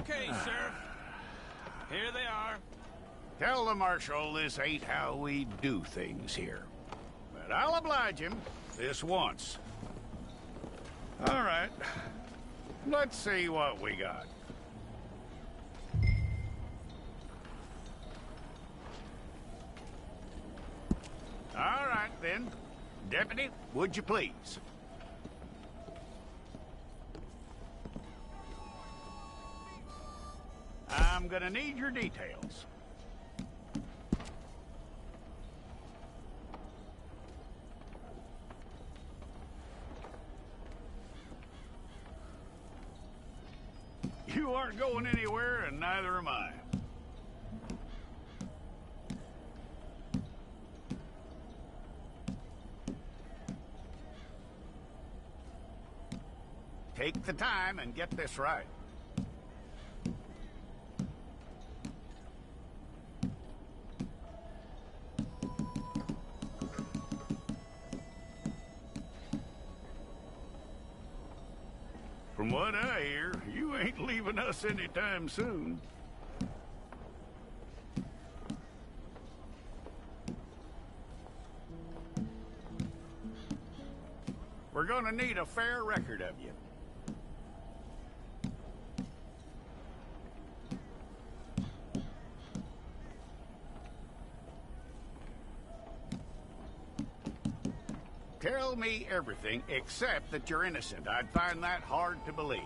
Okay, Sheriff. Here they are. Tell the Marshal this ain't how we do things here. But I'll oblige him this once. All right. Let's see what we got. All right, then. Deputy, would you please? I'm gonna need your details. You aren't going anywhere, and neither am I. Take the time and get this right. From what I hear, you ain't leaving us anytime soon. We're gonna need a fair record of you. Tell me everything except that you're innocent. I'd find that hard to believe.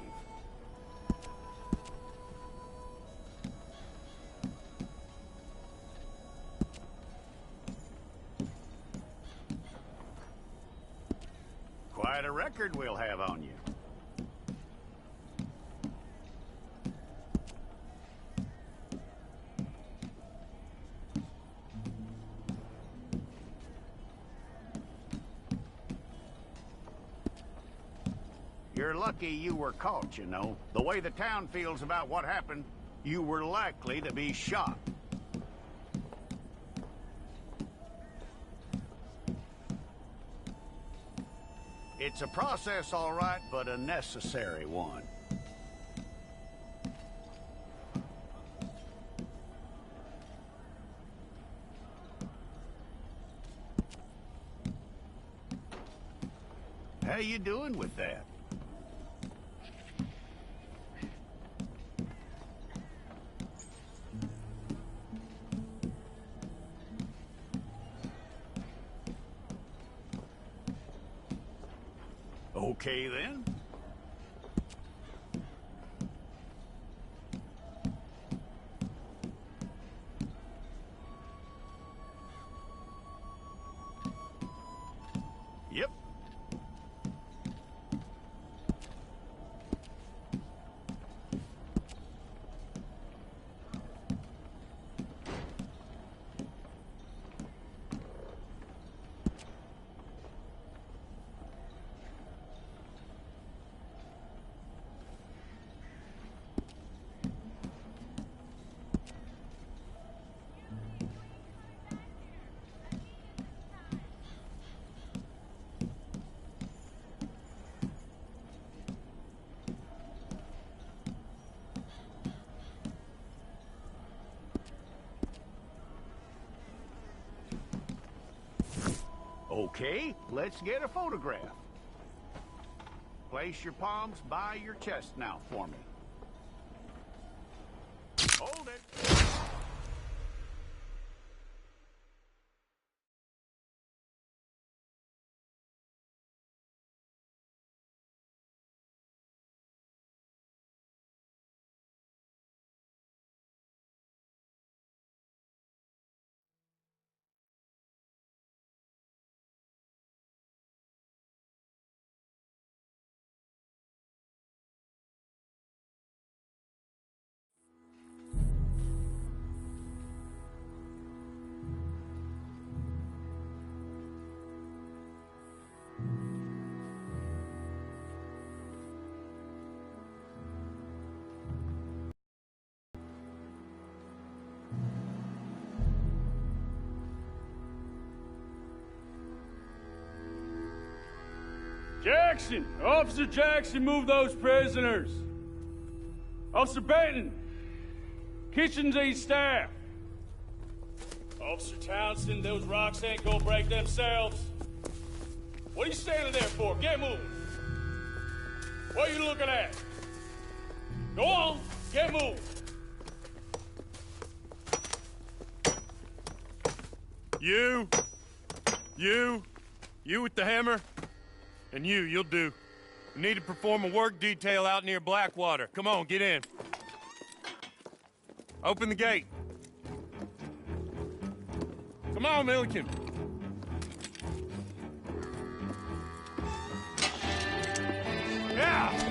Quite a record we'll have on you. You're lucky you were caught, you know. The way the town feels about what happened, you were likely to be shot. It's a process, all right, but a necessary one. How you doing with that? Okay, then. Yep. Okay, let's get a photograph. Place your palms by your chest now for me. Hold it. Jackson! Officer Jackson, move those prisoners! Officer Benton! Kitchen's East staff! Officer Townsend, those rocks ain't gonna break themselves. What are you standing there for? Get moving! What are you looking at? Go on, get moving! You with the hammer? And you'll do. We need to perform a work detail out near Blackwater. Come on, get in. Open the gate. Come on, Milliken. Yeah!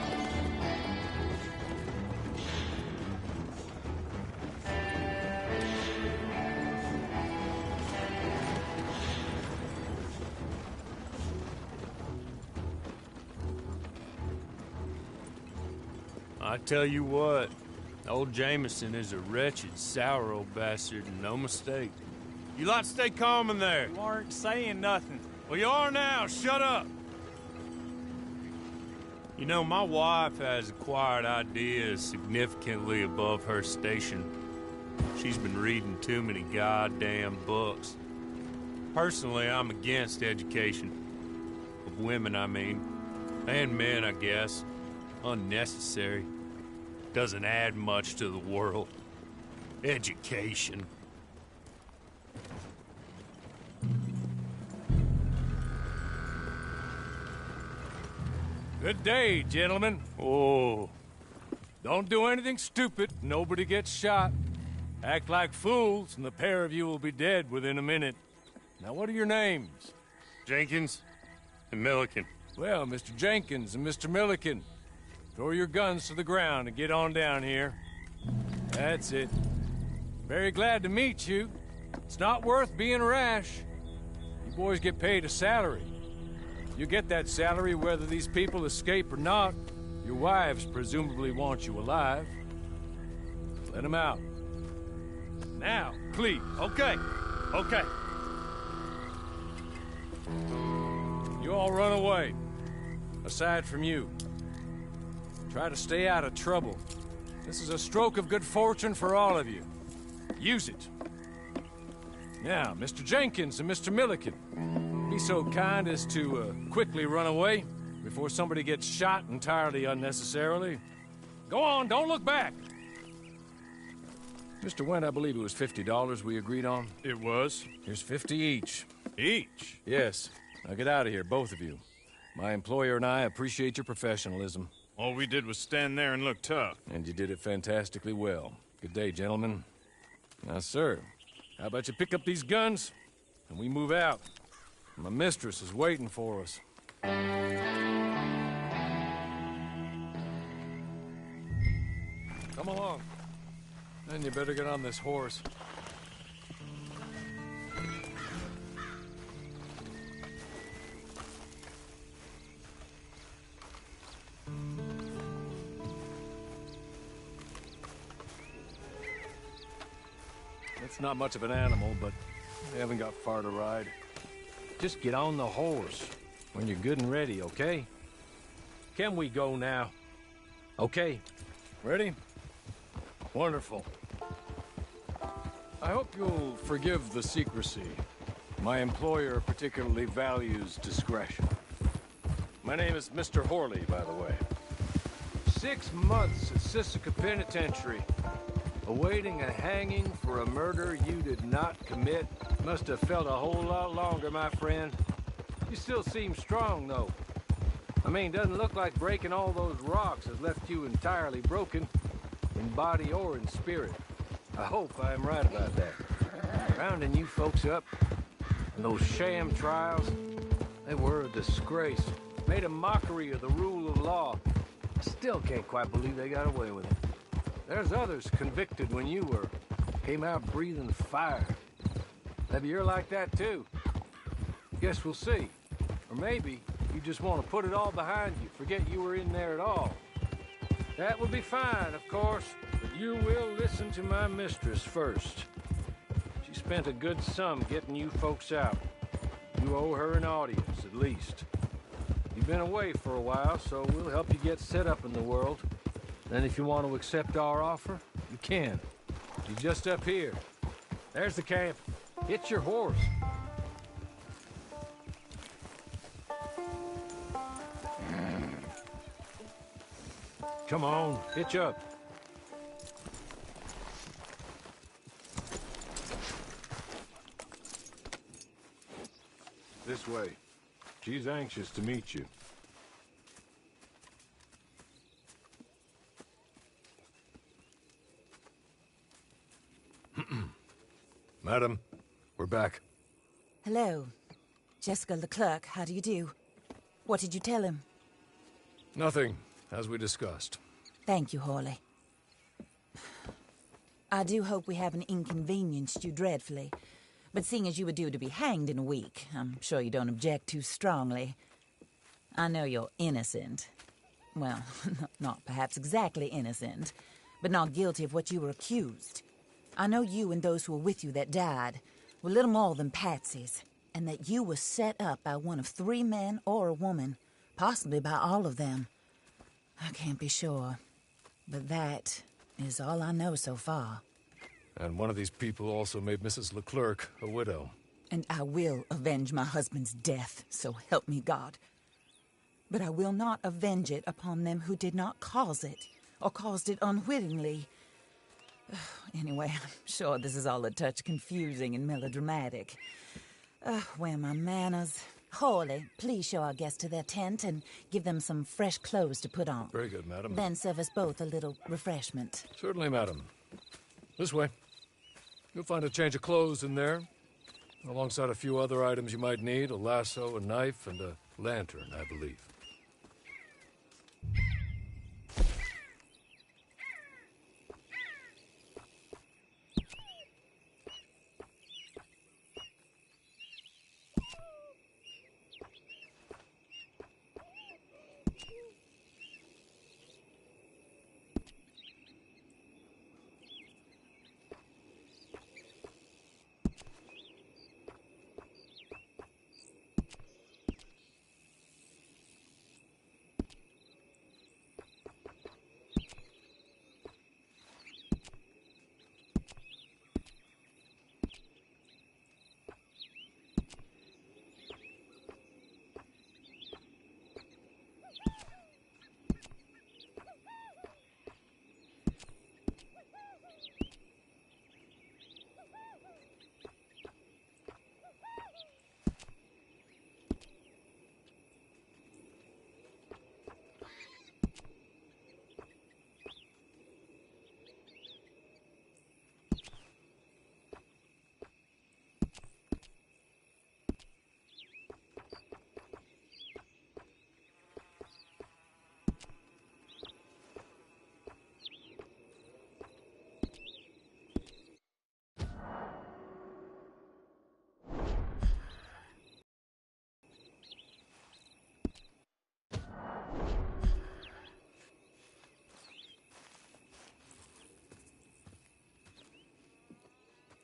I tell you what, old Jameson is a wretched, sour old bastard, and no mistake. You lot stay calm in there. You aren't saying nothing. Well, you are now. Shut up. You know, my wife has acquired ideas significantly above her station. She's been reading too many goddamn books. Personally, I'm against education. Of women, I mean. And men, I guess. Unnecessary. Doesn't add much to the world. Education. Good day, gentlemen. Oh, Don't do anything stupid. Nobody gets shot. Act like fools, and the pair of you will be dead within a minute. Now, what are your names? Jenkins and Milliken. Well, Mr. Jenkins and Mr. Milliken, throw your guns to the ground and get on down here. That's it. Very glad to meet you. It's not worth being rash. You boys get paid a salary. You get that salary whether these people escape or not. Your wives presumably want you alive. Let them out. Now, please. Okay. You all run away. Aside from you. Try to stay out of trouble. This is a stroke of good fortune for all of you. Use it. Now, Mr. Jenkins and Mr. Milliken, be so kind as to quickly run away before somebody gets shot entirely unnecessarily. Go on, don't look back. Mr. Wendt, I believe it was $50 we agreed on. It was. Here's 50 each. Each? Yes. Now get out of here, both of you. My employer and I appreciate your professionalism. All we did was stand there and look tough. And you did it fantastically well. Good day, gentlemen. Now, sir, how about you pick up these guns, and we move out? My mistress is waiting for us. Come along. Then you better get on this horse. It's not much of an animal, but we haven't got far to ride. Just get on the horse when you're good and ready, okay? Can we go now? Okay. Ready? Wonderful. I hope you'll forgive the secrecy. My employer particularly values discretion. My name is Mr. Horley, by the way. 6 months at Sisika Penitentiary. Awaiting a hanging for a murder you did not commit. Must have felt a whole lot longer, my friend. You still seem strong, though. I mean, doesn't look like breaking all those rocks has left you entirely broken, in body or in spirit. I hope I am right about that. Rounding you folks up, and those sham trials, they were a disgrace. Made a mockery of the rule of law. I still can't quite believe they got away with it. There's others convicted when you were. Came out breathing fire. Maybe you're like that too. Guess we'll see. Or maybe you just want to put it all behind you, forget you were in there at all. That would be fine, of course, but you will listen to my mistress first. She spent a good sum getting you folks out. You owe her an audience, at least. You've been away for a while, so we'll help you get set up in the world. Then if you want to accept our offer, you can. You're just up here. There's the camp. Hit your horse. Come on, hitch up. This way. She's anxious to meet you. Madam, we're back. Hello. Jessica Leclerc, how do you do? What did you tell him? Nothing, as we discussed. Thank you, Hawley. I do hope we haven't inconvenienced you dreadfully. But seeing as you were due to be hanged in a week, I'm sure you don't object too strongly. I know you're innocent. Well, not perhaps exactly innocent, but not guilty of what you were accused. I know you and those who were with you that died were little more than patsies, and that you were set up by one of 3 men or a woman, possibly by all of them. I can't be sure, but that is all I know so far. And one of these people also made Mrs. Leclerc a widow. And I will avenge my husband's death, so help me God. But I will not avenge it upon them who did not cause it, or caused it unwittingly. Anyway, I'm sure this is all a touch confusing and melodramatic. Where are my manners? Hawley, please show our guests to their tent and give them some fresh clothes to put on. Very good, madam. Then serve us both a little refreshment. Certainly, madam. This way. You'll find a change of clothes in there, alongside a few other items you might need, a lasso, a knife, and a lantern, I believe.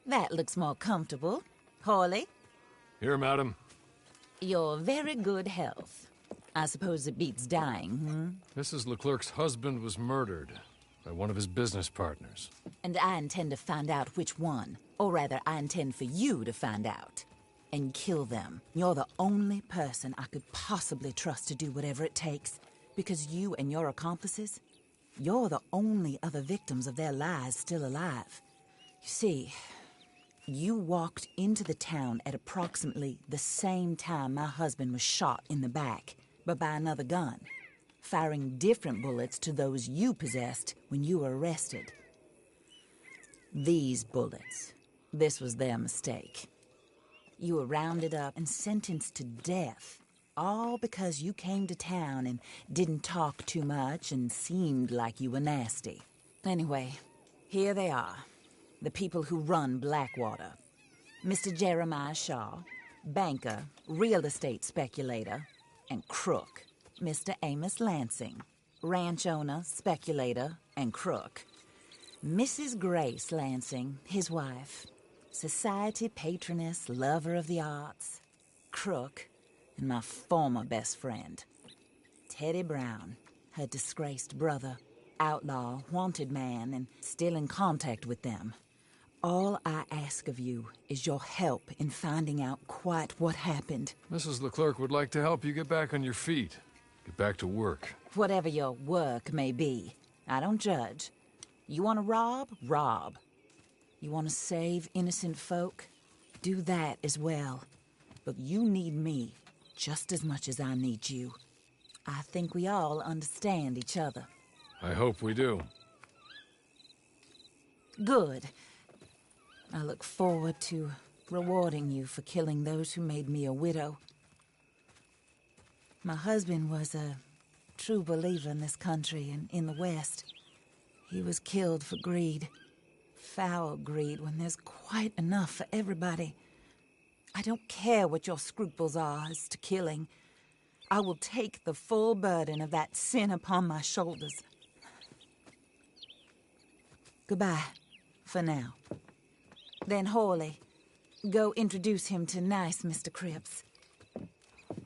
That looks more comfortable. Hawley, Here, madam. you're very good health. I suppose it beats dying, Mrs. Leclerc's husband was murdered by one of his business partners. And I intend to find out which one. Or rather, I intend for you to find out. And kill them. You're the only person I could possibly trust to do whatever it takes. Because you and your accomplices, you're the only other victims of their lies still alive. You see, you walked into the town at approximately the same time my husband was shot in the back, but by another gun, firing different bullets to those you possessed when you were arrested. These bullets, this was their mistake. You were rounded up and sentenced to death, all because you came to town and didn't talk too much and seemed like you were nasty. Anyway, here they are. The people who run Blackwater. Mr. Jeremiah Shaw, banker, real estate speculator, and crook. Mr. Amos Lansing, ranch owner, speculator, and crook. Mrs. Grace Lansing, his wife, society patroness, lover of the arts, crook, and my former best friend. Teddy Brown, her disgraced brother. outlaw, wanted man, and still in contact with them. All I ask of you is your help in finding out quite what happened. Mrs. Leclerc would like to help you get back on your feet. Get back to work. Whatever your work may be, I don't judge. You want to rob? Rob. You want to save innocent folk? Do that as well. But you need me just as much as I need you. I think we all understand each other. I hope we do. Good. I look forward to rewarding you for killing those who made me a widow. My husband was a true believer in this country and in the West. He was killed for greed. Foul greed when there's quite enough for everybody. I don't care what your scruples are as to killing. I will take the full burden of that sin upon my shoulders. Goodbye, for now. Then Horley, go introduce him to nice Mr. Cripps.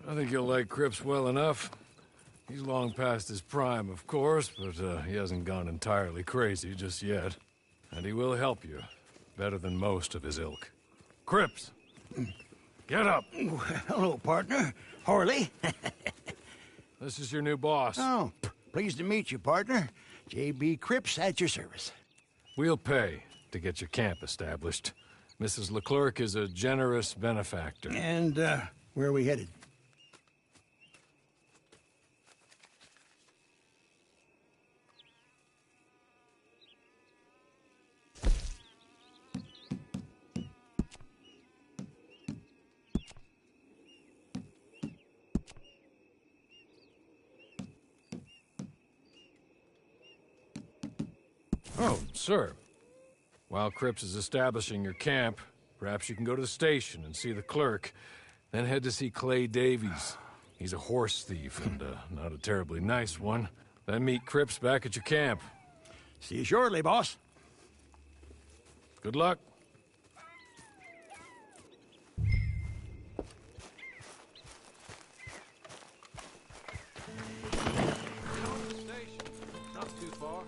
I think you'll like Cripps well enough. He's long past his prime, of course, but he hasn't gone entirely crazy just yet. And he will help you, better than most of his ilk. Cripps! Get up! Hello, partner. Horley. This is your new boss. Oh, pleased to meet you, partner. J.B. Cripps at your service. We'll pay to get your camp established. Mrs. Leclerc is a generous benefactor. And, where are we headed? Oh, sir. While Cripps is establishing your camp, perhaps you can go to the station and see the clerk, then head to see Clay Davies. He's a horse thief, and not a terribly nice one. Then meet Cripps back at your camp. See you shortly, boss. Good luck. Not too far.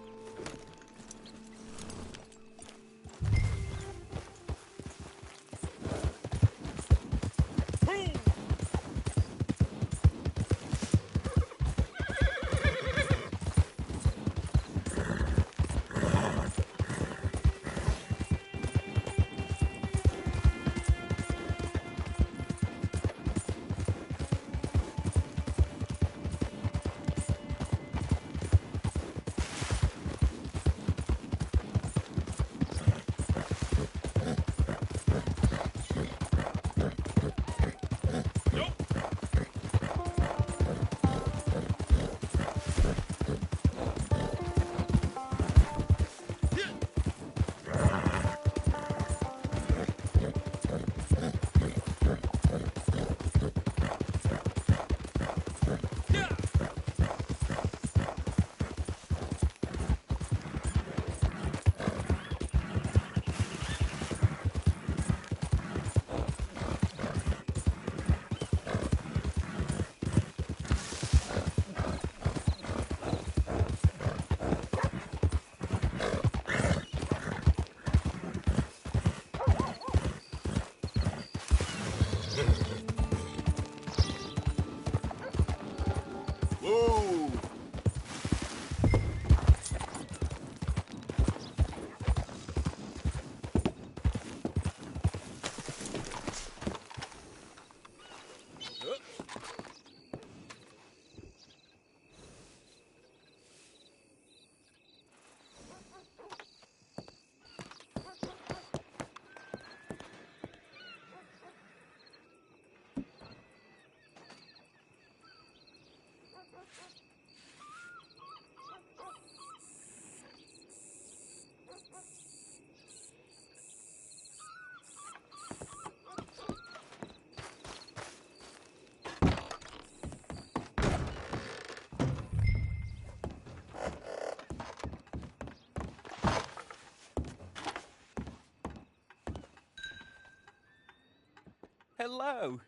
Hello.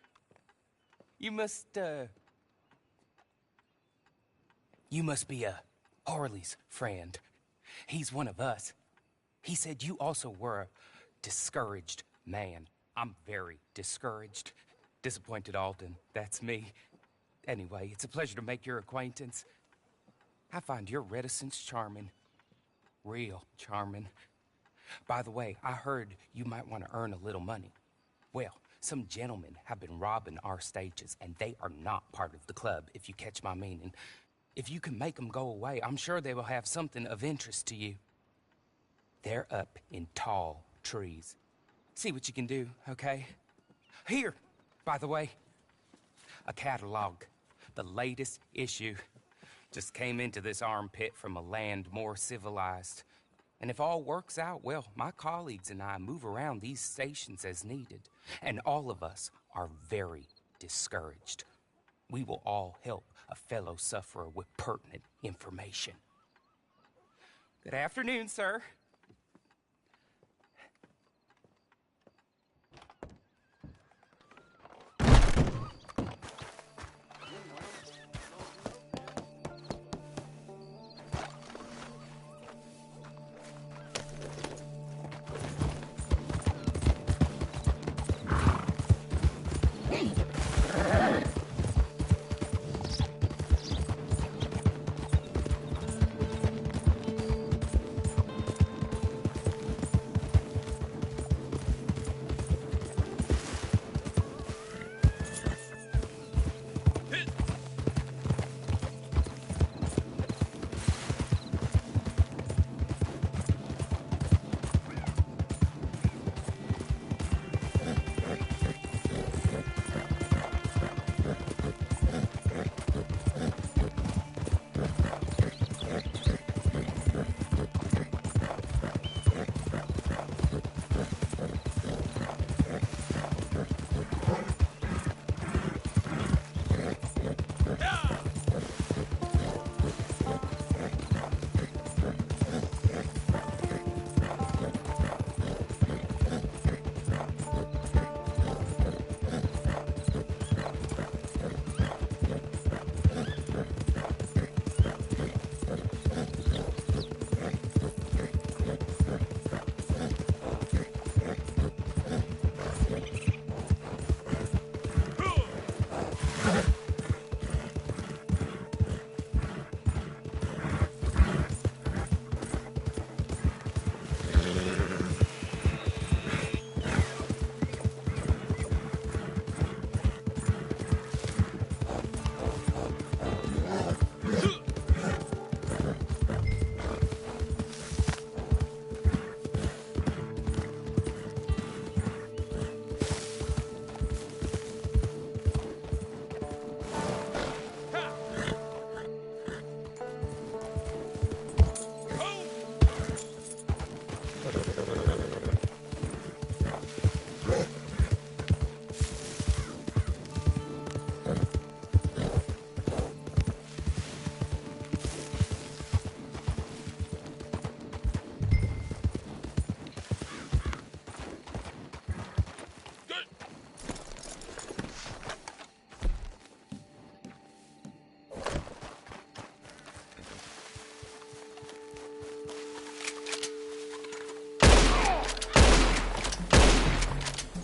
You must be, Harley's friend. He's one of us. He said you also were a discouraged man. I'm very discouraged. Disappointed Alden, that's me. Anyway, it's a pleasure to make your acquaintance. I find your reticence charming. Real charming. By the way, I heard you might want to earn a little money. Well, some gentlemen have been robbing our stages, and they are not part of the club, if you catch my meaning. If you can make them go away, I'm sure they will have something of interest to you. They're up in tall trees. See what you can do, okay? Here, by the way, a catalog. The latest issue. Just came into this armpit from a land more civilized. And if all works out, well, my colleagues and I move around these stations as needed. And all of us are very discouraged. We will all help a fellow sufferer with pertinent information. Good afternoon, sir.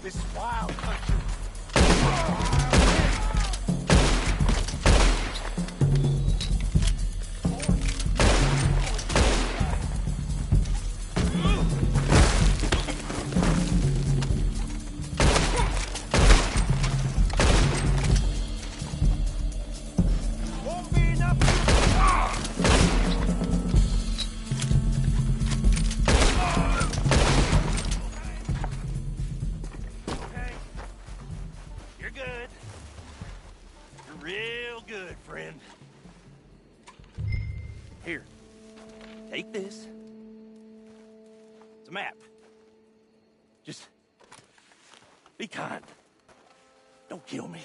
This is wild country. Won't be enough. You're good. You're real good, friend. Here, take this. It's a map. Just be kind. Don't kill me.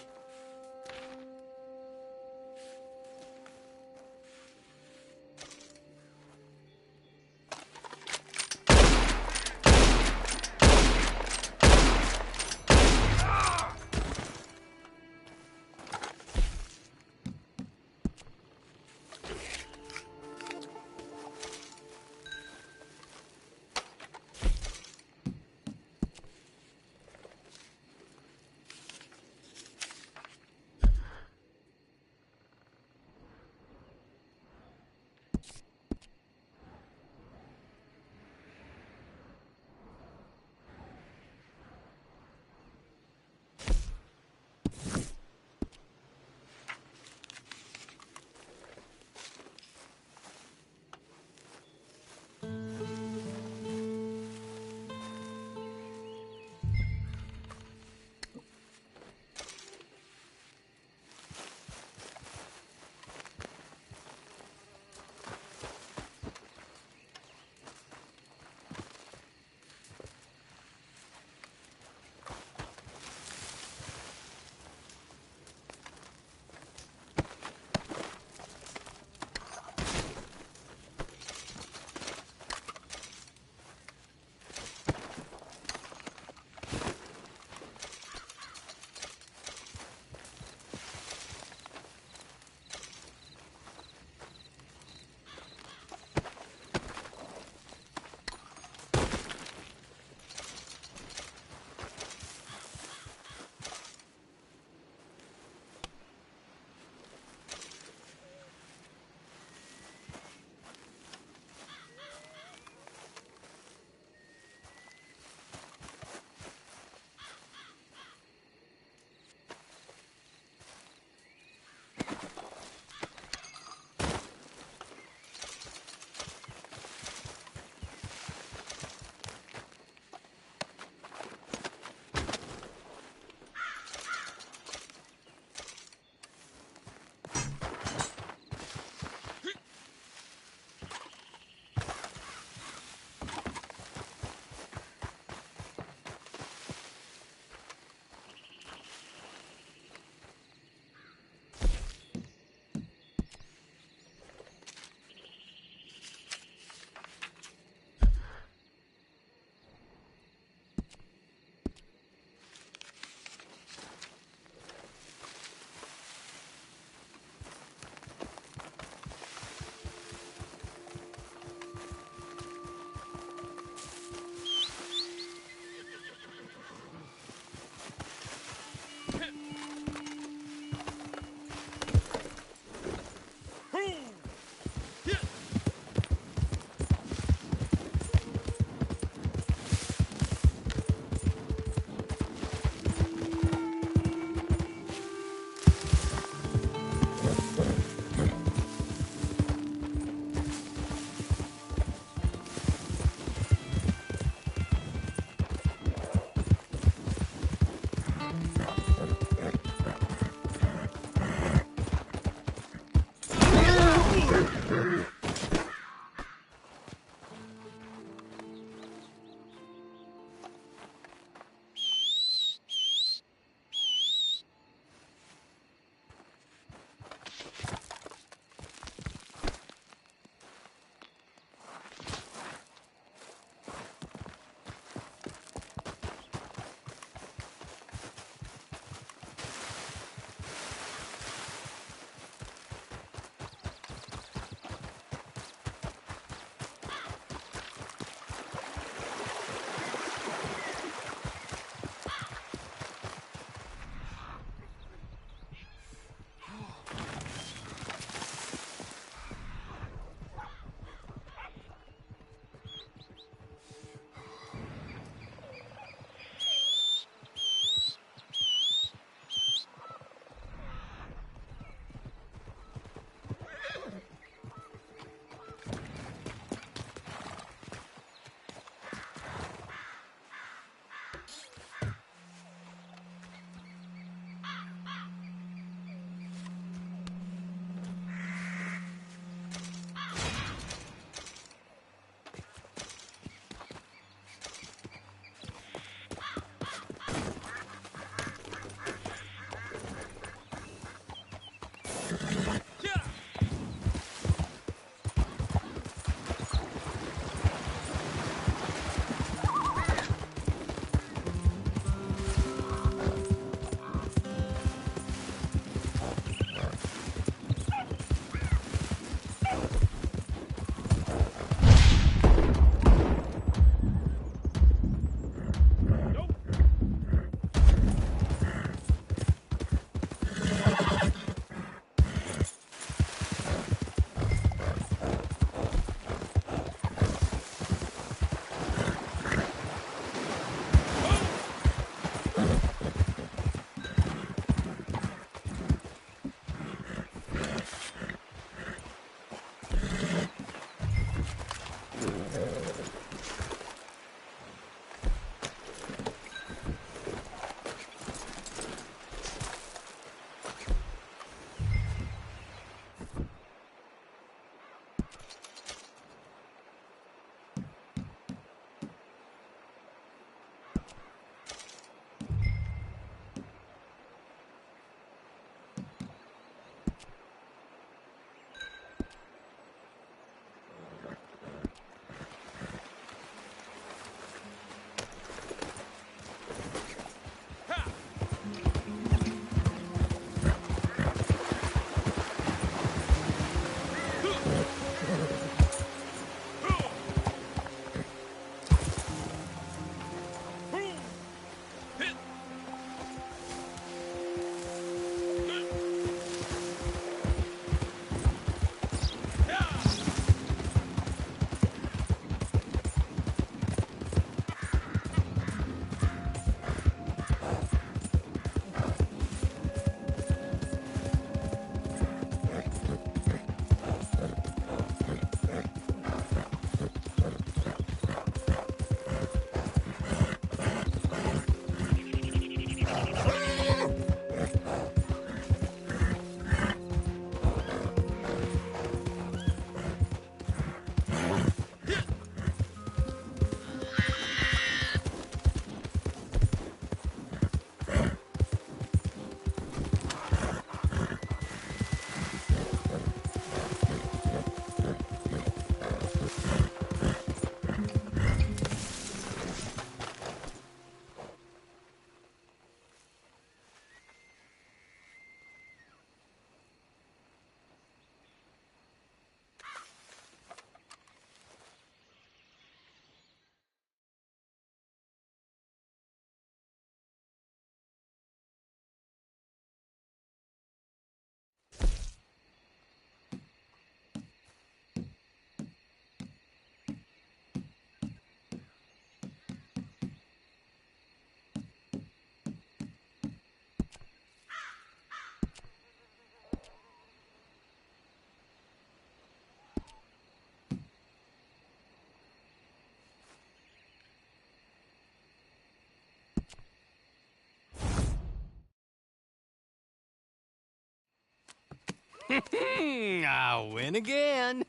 I win again.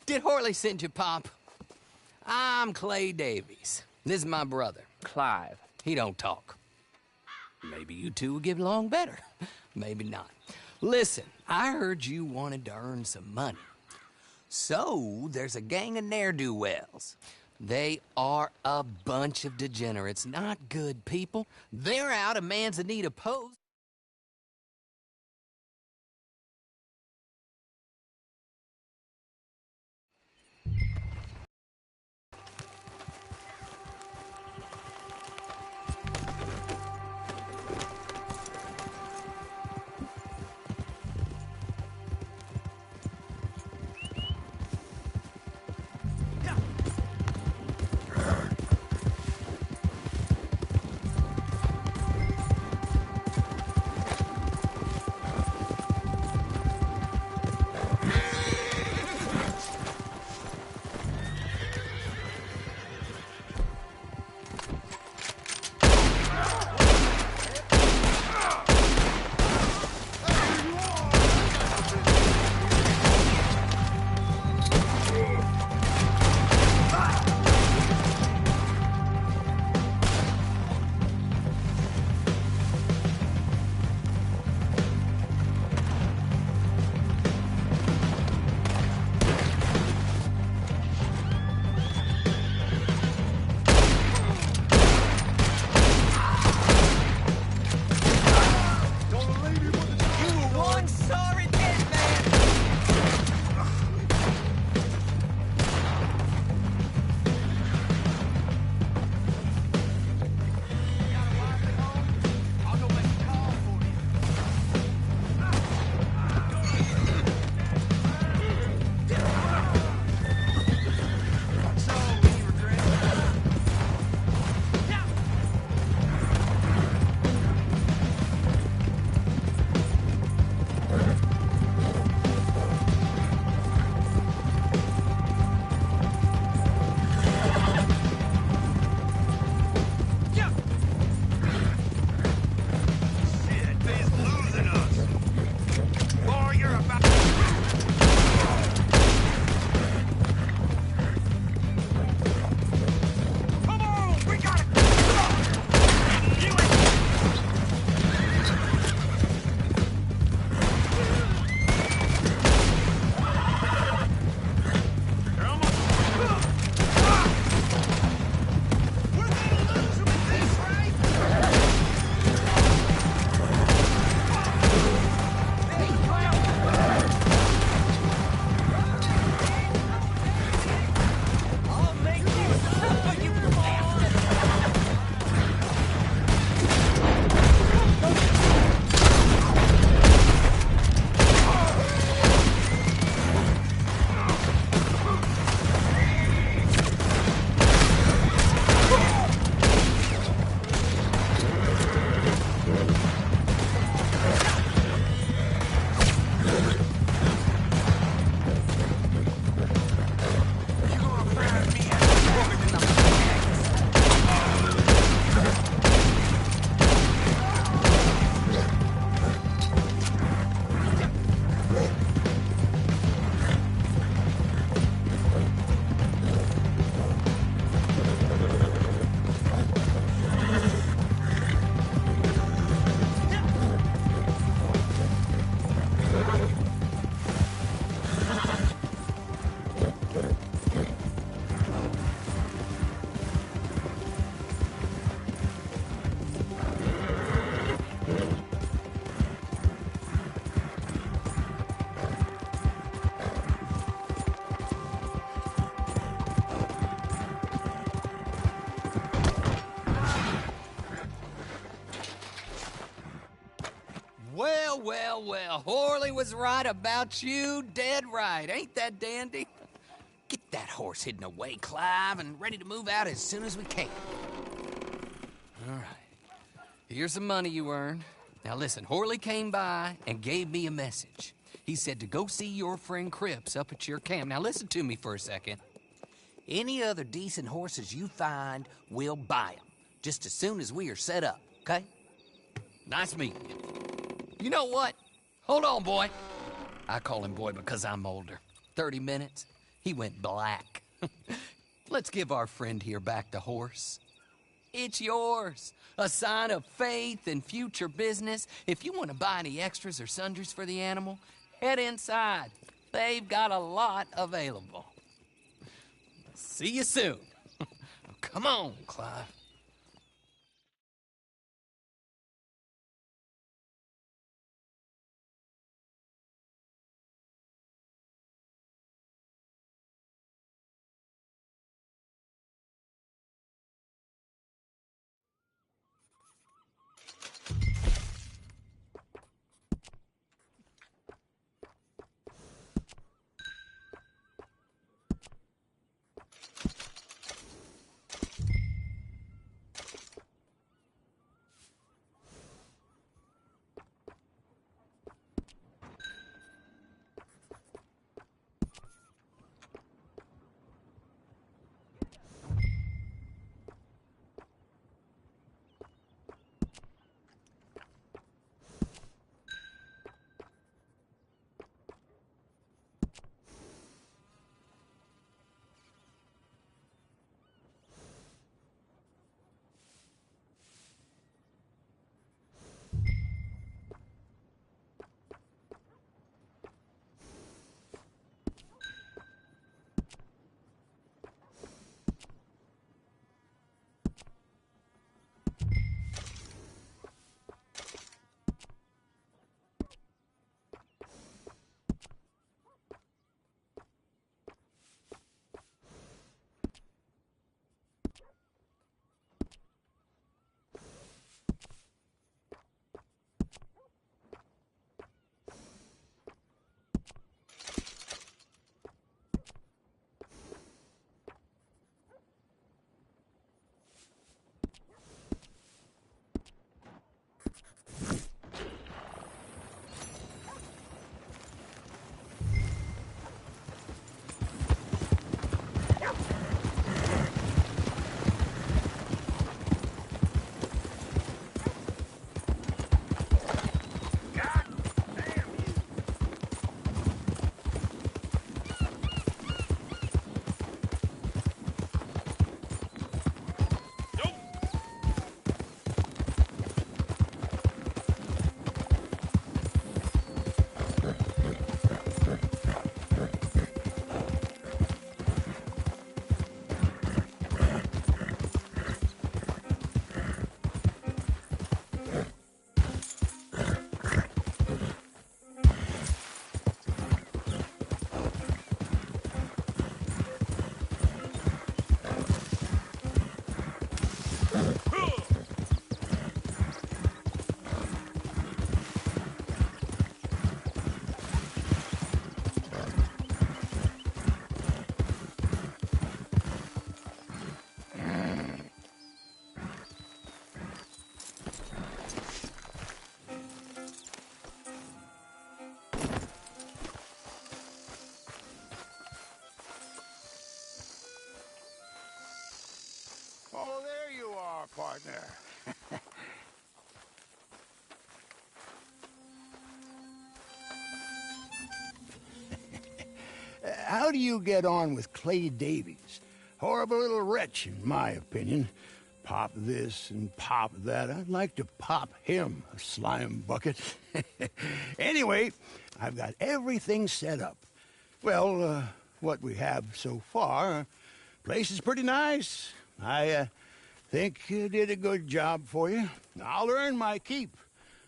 Did Horley send you, Pop? I'm Clay Davies. This is my brother, Clive. He don't talk. Maybe you two will get along better. Maybe not. Listen, I heard you wanted to earn some money. So, there's a gang of ne'er-do-wells. They are a bunch of degenerates, not good people. They're out of Manzanita Post. Well, Horley was right about you, dead right. Ain't that dandy? Get that horse hidden away, Clive, and ready to move out as soon as we can. All right. Here's the money you earned. Now listen, Horley came by and gave me a message. He said to go see your friend Cripps up at your camp. Now listen to me for a second. Any other decent horses you find, we'll buy them. Just as soon as we are set up, okay? Nice meeting you. You know what? Hold on, boy. I call him boy because I'm older. 30 minutes, he went black. Let's give our friend here back the horse. It's yours. A sign of faith and future business. If you want to buy any extras or sundries for the animal, head inside. They've got a lot available. See you soon. Come on, Clive. Oh, there you are, partner. How do you get on with Clay Davies? Horrible little wretch, in my opinion. Pop this and pop that. I'd like to pop him, a slime bucket. Anyway, I've got everything set up. Well, what we have so far, place is pretty nice. I think you did a good job for you. I'll earn my keep.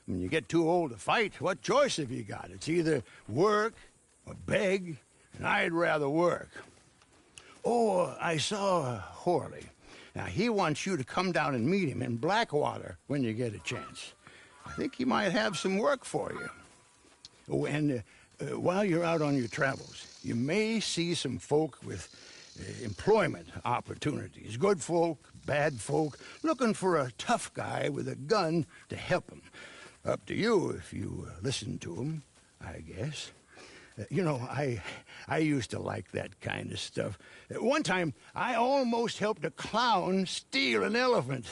When you get too old to fight, what choice have you got? It's either work or beg, and I'd rather work. Oh, I saw Horley. Now, he wants you to come down and meet him in Blackwater when you get a chance. I think he might have some work for you. Oh, and while you're out on your travels, you may see some folk with employment opportunities. Good folk, bad folk, looking for a tough guy with a gun to help them. Up to you if you listen to them, I guess. You know, I used to like that kind of stuff. One time, I almost helped a clown steal an elephant.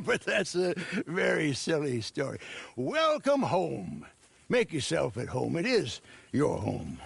But that's a very silly story. Welcome home. Make yourself at home. It is your home.